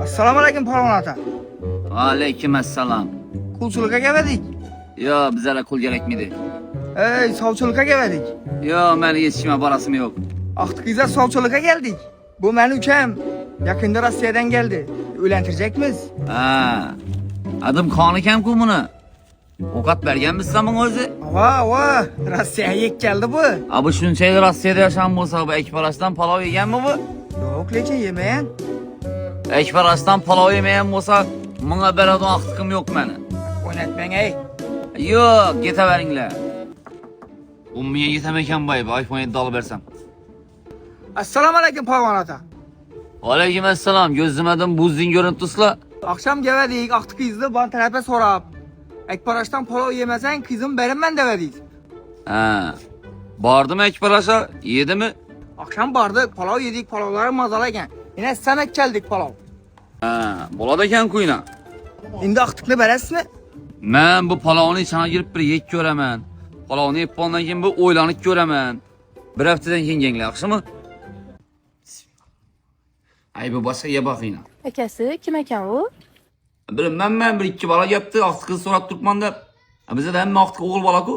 Assalomu alaykum Polvon ota. Aleyküm assalam. Qulchilikka keldik. Yo, bizlara kul gerekmidi. Ey, sovchilikka keldik. Yo, meni yetişime barasım yok. Aqtiqizda sovchilikka geldik. Bu meni ukam. Yakında Rossiyadan geldi. Uylantiracakmiz. Ha. Adım Kanikem ku bunu. Okat bergen misin bunun özü? Va, Rossiyaga yek keldi bu. Abi shunchalik Rossiyada yaşam bo'lsa, bu ekparashdan palov yeganmi bu? Yo'q, lekin yemagan. Ekparashdan palov yemagan bo'lsa, menga beradigan haqim yo'q meni. O'ynatmang ey. Yo'q, ketaveringlar. Bu menga yetamakan boy, iPhone 7 olib bersam. Assalomu alaykum Polvon ota. Aleyküm assalam. Gözlemedim buzdin görüntüsüla. Akşam geldik, Aqtiqizda ban tarafa so'rab. Ekparashdan palov yemasang, qizim beraman dedik. Ha. Bardım ekparasha, yedi mi? Akşam bardık, palov yedik, palovları mazal ekan. Yine samak keldik palov. Ha, bo'ladi ekan kuyna. Endi Aqtiqni berasizmi? Men bu palovni ichine girib bir yek ko'raman. Palovni yeb bo'lgandan keyin bu o'ylanib ko'raman. Bir haftadan keyin yenglar, yaxshimi? Ay bu boshqa ye boqinglar. Akasi kim ekan u? Bilmayman, bir ikki bola gapti, aqti qiz so'rab turibman deb. Bizda hamma aqti o'g'il bola-ku.